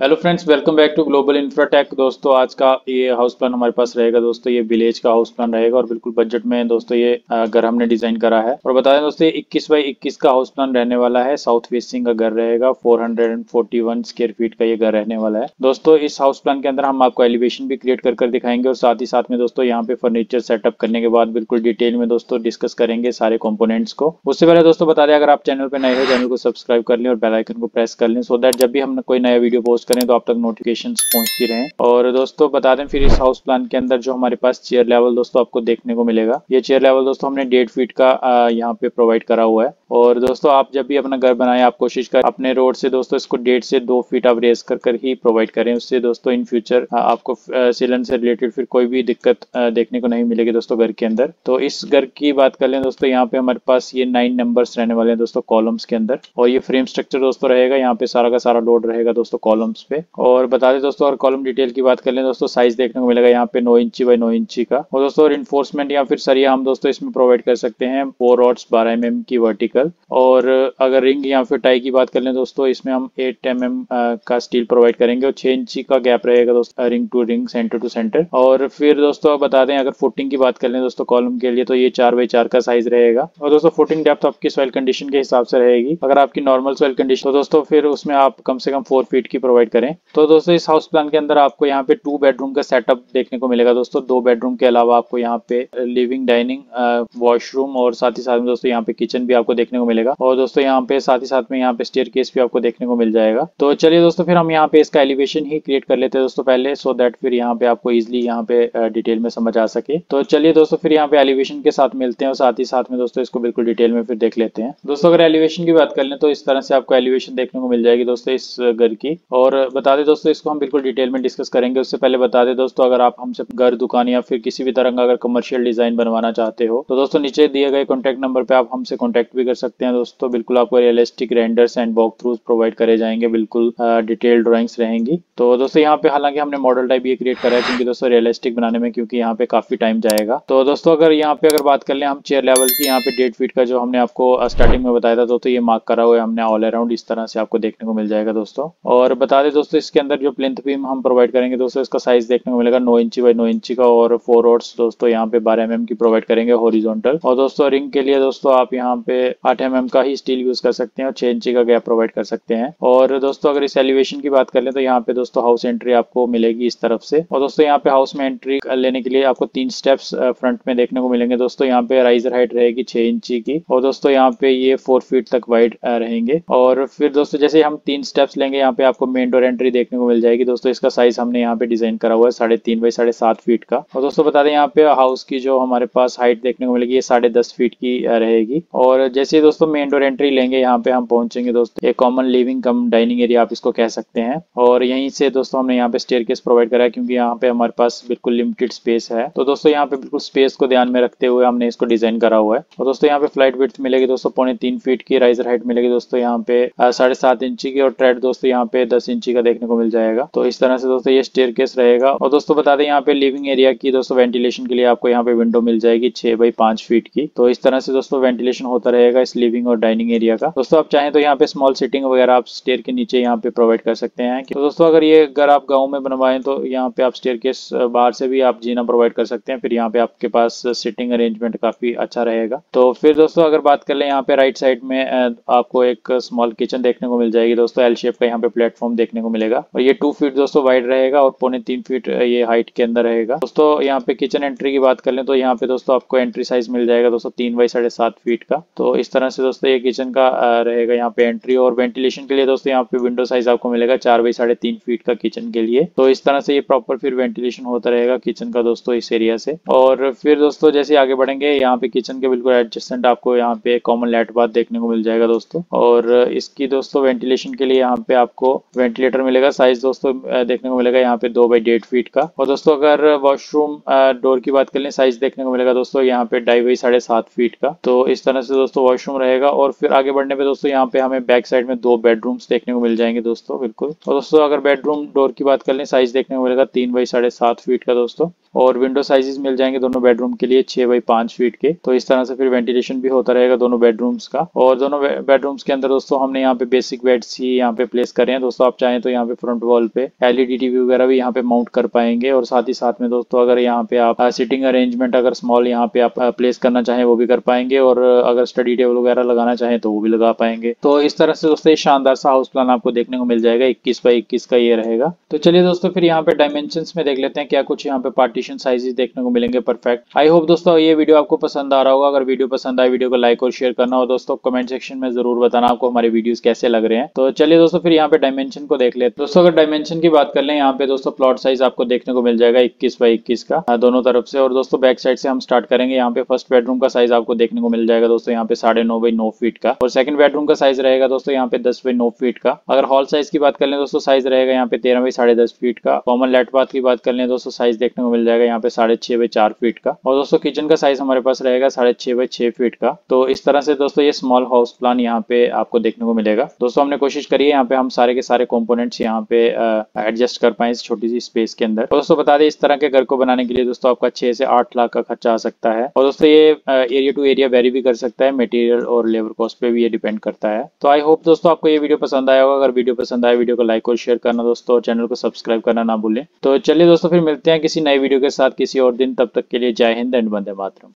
Hello friends, welcome back to Global Infratech. दोस्तों आज का ये हाउस प्लान हमारे पास रहेगा। दोस्तों ये विलेज का हाउस प्लान रहेगा और बिल्कुल बजट में दोस्तों ये घर हमने डिजाइन करा है। और बता दें दोस्तों, ये 21 बाई 21 का हाउस प्लान रहने वाला है। साउथ फेसिंग का घर रहेगा। 441 स्क्वायर फीट का ये घर रहने वाला है। दोस्तों इस हाउस प्लान के अंदर हम आपको एलिवेशन भी क्रिएट कर दिखाएंगे और साथ ही साथ में दोस्तों यहाँ पे फर्नीचर सेटअप करने के बाद बिल्कुल डिटेल में दोस्तों डिस्कस करेंगे सारे कंपोनेंट्स को। उससे पहले दोस्तों बता दें, अगर आप चैनल पर नए हो चैनल को सब्सक्राइब कर लें और बेल आइकन को प्रेस कर लें, सो दैट जब भी हम कोई नया वीडियो पोस्ट करें तो आप तक नोटिफिकेशन पहुंचती रहें। और दोस्तों बता दें, फिर इस हाउस प्लान के अंदर जो हमारे पास चेयर लेवल दोस्तों आपको देखने को मिलेगा, ये चेयर लेवल दोस्तों हमने 1.5 फीट का यहाँ पे प्रोवाइड करा हुआ है। और दोस्तों आप जब भी अपना घर बनाएं, आप कोशिश कर अपने रोड से दोस्तों इसको 1.5 से 2 फीट आप रेस कर ही प्रोवाइड करें। उससे दोस्तों इन फ्यूचर आपको सीलन से रिलेटेड फिर कोई भी दिक्कत देखने को नहीं मिलेगी दोस्तों घर के अंदर। तो इस घर की बात कर लें दोस्तों, यहाँ पे हमारे पास ये 9 नंबर्स रहने वाले हैं दोस्तों कॉलम्स के अंदर। और ये फ्रेम स्ट्रक्चर दोस्तों रहेगा, यहाँ पे सारा का सारा लोड रहेगा दोस्तों कॉलम्स पे। और बता दें दोस्तों, और कॉलम डिटेल की बात कर लें दोस्तों, साइज देखने को मिलेगा यहाँ पे 9 इंची बाई 9 इंची का। और दोस्तों इन्फोर्समेंट या फिर सरिया हम दोस्तों इसमें प्रोवाइड कर सकते हैं 4 रॉड्स 12 mm की वर्टिकल। और अगर रिंग या फिर टाई की बात कर लें दोस्तों, इसमें हम 8 mm का स्टील प्रोवाइड करेंगे और 6 इंची का गैप रहेगा दोस्तों ring to ring, centre to centre. और फिर दोस्तों बता दें, अगर फुटिंग की बात कर लें दोस्तों कॉलम के लिए, तो ये 4 बाई 4 का साइज रहेगा। और दोस्तों फुटिंग डेप्थ आपकी सॉइल कंडीशन के हिसाब से रहेगी। अगर आपकी नॉर्मल सॉइल कंडीशन तो दोस्तों फिर उसमें आप कम से कम 4 फीट की प्रोवाइड करें। तो दोस्तों इस हाउस प्लान के अंदर आपको यहाँ पे 2 बेडरूम का सेटअप देखने को मिलेगा दोस्तों। 2 बेडरूम के अलावा आपको यहाँ पे लिविंग, डाइनिंग, वॉशरूम और साथ ही साथ में दोस्तों यहाँ पे किचन भी आपको देखने को मिलेगा। और दोस्तों यहाँ पे साथ ही साथ में यहाँ पे स्टेयर केस भी आपको देखने को मिल जाएगा। तो चलिए दोस्तों फिर हम यहाँ पे इसका एलिवेशन ही क्रिएट कर लेते हैं दोस्तों पहले, सो दैट फिर यहाँ पे आपको इजिली यहाँ पे डिटेल में समझ आ सके। तो चलिए दोस्तों फिर यहाँ पे एलिवेशन के साथ मिलते हैं और साथ ही साथ में दोस्तों इसको बिल्कुल डिटेल में फिर देख लेते हैं। दोस्तों अगर एलिवेशन की बात कर लें तो इस तरह से आपको एलिवेशन देखने को मिल जाएगी दोस्तों इस घर की। और बता दें दोस्तों, इसको हम बिल्कुल डिटेल में डिस्कस करेंगे। उससे पहले बता दें दोस्तों, अगर आप हमसे घर, दुकान या फिर किसी भी तरह का अगर कमर्शियल डिजाइन बनवाना चाहते हो तो दोस्तों नीचे दिए गए कॉन्टैक्ट नंबर पे आप हमसे कॉन्टैक्ट भी कर सकते हैं दोस्तों। बिल्कुल आपको realistic renders and walk throughs provide करे जाएंगे, बिल्कुल डिटेल ड्राइंग्स रहेंगी। तो दोस्तों यहाँ पे हालांकि हमने मॉडल टाइप ये क्रिएट करा है क्योंकि दोस्तों रियलिस्टिक बनाने में, क्योंकि यहाँ पे काफी टाइम जाएगा। तो दोस्तों अगर यहाँ पे अगर बात कर ले हम चेयर लेवल की, यहाँ पे 1.5 फीट का जो हमने आपको स्टार्टिंग में बताया था दोस्तों, ये मार्क करा हुआ है हमने ऑल अराउंड, इस तरह से आपको देखने को मिल जाएगा दोस्तों। और बता दें दोस्तों, इसके अंदर जो प्लिंथ बीम हम प्रोवाइड करेंगे दोस्तों, इसका साइज देखने को मिलेगा 9 इंची बाई 9 इंची का। और 4 रॉड्स दोस्तों यहाँ पे 12 mm की प्रोवाइड करेंगे हॉरिजॉन्टल। और दोस्तों रिंग के लिए दोस्तों आप यहाँ पे 8 mm का ही स्टील यूज कर सकते हैं और 6 इंची का गैप प्रोवाइड कर सकते हैं। और दोस्तों अगर इस एलिवेशन की बात कर ले तो यहाँ पे दोस्तों हाउस एंट्री आपको मिलेगी इस तरफ से। और दोस्तों यहाँ पे हाउस में एंट्री लेने के लिए आपको 3 स्टेप्स फ्रंट में देखने को मिलेंगे दोस्तों। यहाँ पे राइजर हाइट रहेगी 6 इंची की और दोस्तों यहाँ पे ये 4 फीट तक वाइड रहेंगे। और फिर दोस्तों जैसे हम 3 स्टेप्स लेंगे, यहाँ पे आपको मेन डोर एंट्री देखने को मिल जाएगी दोस्तों। इसका साइज हमने यहाँ पे डिजाइन करा हुआ है 3.5 बाई 7.5 फीट का। और दोस्तों बता दें, यहाँ पे हाउस की जो हमारे पास हाइट देखने को मिलेगी ये 10.5 फीट की रहेगी। और जैसे ही दोस्तों मेन डोर एंट्री लेंगे, यहाँ पे हम पहुंचेंगे दोस्तों एक कॉमन लिविंग कम डाइनिंग एरिया आप इसको कह सकते हैं। और यहीं से दोस्तों हमने यहाँ पे स्टेयरकेस प्रोवाइड करा है क्योंकि यहाँ पे हमारे पास बिल्कुल लिमिटेड स्पेस है। तो दोस्तों यहाँ पे बिल्कुल स्पेस को ध्यान में रखते हुए हमने इसको डिजाइन करा हुआ है। और दोस्तों यहाँ पे फ्लाइट विड्थ मिलेगी दोस्तों 3.25 फीट की। राइजर हाइट मिलेगी दोस्तों यहाँ पे 7.5 इंची की। और ट्रेड दोस्तों यहाँ पे 10 इंची का देखने को मिल जाएगा। तो इस तरह से दोस्तों ये स्टेयरकेस रहेगा। और दोस्तों बता दें, यहाँ पे लिविंग एरिया की दोस्तों वेंटिलेशन के लिए आपको यहाँ पे विंडो मिल जाएगी 6 बाई 5 फीट की। तो इस तरह से दोस्तों वेंटिलेशन होता रहेगा इस लिविंग और डाइनिंग एरिया का। दोस्तों आप चाहें तो यहाँ पे स्मॉल सीटिंग वगैरह आप स्टेयर के नीचे यहाँ पे प्रोवाइड कर सकते हैं। तो दोस्तों अगर ये अगर आप गाँव में बनवाएं तो यहाँ पे आप स्टेयरकेस बाहर से भी आप जीना प्रोवाइड कर सकते हैं, फिर यहाँ पे आपके पास सिटिंग अरेंजमेंट काफी अच्छा रहेगा। तो फिर दोस्तों अगर बात कर ले, यहाँ पे राइट साइड में आपको एक स्मॉल किचन देखने को मिल जाएगी दोस्तों। एल शेप का यहाँ पे प्लेटफॉर्म देखने को मिलेगा और ये 2 फीट दोस्तों वाइड रहेगा और 3.25 फीट ये हाइट के अंदर रहेगा दोस्तों। यहाँ पे किचन एंट्री की बात कर लें तो यहाँ पे दोस्तों आपको एंट्री साइज मिल जाएगा दोस्तों 3 बाई 7.5 फीट का। तो इस तरह से दोस्तों ये किचन का रहेगा यहाँ पे एंट्री। और वेंटिलेशन के लिए दोस्तों यहाँ पे विंडो साइज आपको मिलेगा 4 बाई 3.5 फीट का किचन के लिए। तो इस तरह से ये प्रॉपर फिर वेंटिलेशन होता रहेगा किचन का दोस्तों इस एरिया से। और फिर दोस्तों जैसे आगे बढ़ेंगे, यहाँ पे किचन के बिल्कुल एडजेसेंट आपको यहाँ पे कॉमन लैट बाथ देखने को मिल जाएगा दोस्तों। और इसकी दोस्तों वेंटिलेशन के लिए यहाँ पे आपको वेंटिलेटर मिलेगा। साइज दोस्तों देखने को मिलेगा यहाँ पे 2 बाई 1.5 फीट का। और दोस्तों अगर वॉशरूम डोर की बात कर लें, साइज देखने को मिलेगा दोस्तों यहाँ पे 2.5 बाई 7.5 फीट का। तो इस तरह से दोस्तों वॉशरूम रहेगा। और फिर आगे बढ़ने पे दोस्तों यहाँ पे हमें बैक साइड में 2 बेडरूम्स देखने को मिल जाएंगे दोस्तों, बिल्कुल। और दोस्तों अगर बेडरूम डोर की बात कर लें, साइज देखने को मिलेगा 3 बाई 7.5 फीट का दोस्तों। और विंडो साइजेस मिल जाएंगे दोनों बेडरूम के लिए 6 बाई 5 फीट के। तो इस तरह से फिर वेंटिलेशन भी होता रहेगा दोनों बेडरूम्स का। और दोनों बेडरूम्स के अंदर दोस्तों हमने यहाँ पे बेसिक बेड्स ही यहाँ पे प्लेस करे हैं दोस्तों। आप चाहें तो यहाँ पे फ्रंट वॉल पे एलईडी टीवी वगैरह भी यहाँ पे माउंट कर पाएंगे। और साथ ही साथ में दोस्तों अगर यहाँ पे आप सिटिंग अरेंजमेंट अगर स्मॉल यहाँ पे आप प्लेस करना चाहें वो भी कर पाएंगे। और अगर स्टडी टेबल वगैरह लगाना चाहें तो वो भी लगा पाएंगे। तो इस तरह से दोस्तों ये शानदार सा हाउस प्लान आपको देखने को मिल जाएगा। 21 बाई 21 का ये रहेगा। तो चलिए दोस्तों फिर यहाँ पे डायमेंशंस में देख लेते हैं क्या कुछ यहाँ पे पार्टीशन साइजेस देखने को मिलेंगे। परफेक्ट। आई होप दोस्तों ये वीडियो आपको पसंद आ रहा होगा। अगर वीडियो पसंद आए वीडियो को लाइक और शेयर करना, और दोस्तों कमेंट सेक्शन में जरूर बताना आपको हमारे वीडियोस कैसे लग रहे हैं। तो चलिए दोस्तों फिर यहाँ पे डायमेंशन को देख लेते हैं। दोस्तों अगर डायमेंशन की बात कर लें, यहाँ पे दोस्तों प्लॉट साइज आपको देखने को मिल जाएगा 21 बाई 21 का दोनों तरफ से। और दोस्तों बैक साइड से हम स्टार्ट करेंगे। यहाँ पे फर्स्ट बेडरूम का साइज आपको देखने को मिल जाएगा दोस्तों यहाँ पे 9.5 बाई 9 फीट का। और सेकंड बेडरूम का साइज रहेगा दोस्तों यहाँ पे 10 बाई 9 फीट का। अगर हॉल साइज की बात कर लें दोस्तों, साइज रहेगा यहाँ पे 13 बाई 10.5 फीट का। कॉमन लेट बाथ की बात कर लें दोस्तों, साइज देखने को मिल जाएगा यहाँ पे 6.5 बाई 4 फीट का। और दोस्तों किचन का साइज हमारे पास रहेगा 6.5 बाई 6 फीट का। तो इस तरह से दोस्तों ये स्मॉल हाउस प्लान यहाँ पे आपको देखने को मिलेगा। दोस्तों हमने कोशिश करी है यहाँ पे हम सारे के सारे कंपोनेंट्स यहाँ पे एडजस्ट कर पाए इस छोटी सी स्पेस के अंदर। और दोस्तों बता दें इस तरह के घर को बनाने के लिए दोस्तों आपका 6 से 8 लाख का खर्चा आ सकता है। और दोस्तों ये एरिया टू एरिया वेरी भी कर सकता है, मटेरियल और लेबर कॉस्ट पे भी ये डिपेंड करता है। तो आई होप दोस्तों आपको ये वीडियो पसंद आया होगा। अगर वीडियो पसंद आए वीडियो को लाइक और शेयर करना दोस्तों, और चैनल को सब्सक्राइब करना ना भूलें। तो चलिए दोस्तों फिर मिलते हैं किसी नए वीडियो के साथ किसी और दिन। तब तक के लिए जय हिंद एंड वंदे मातरम।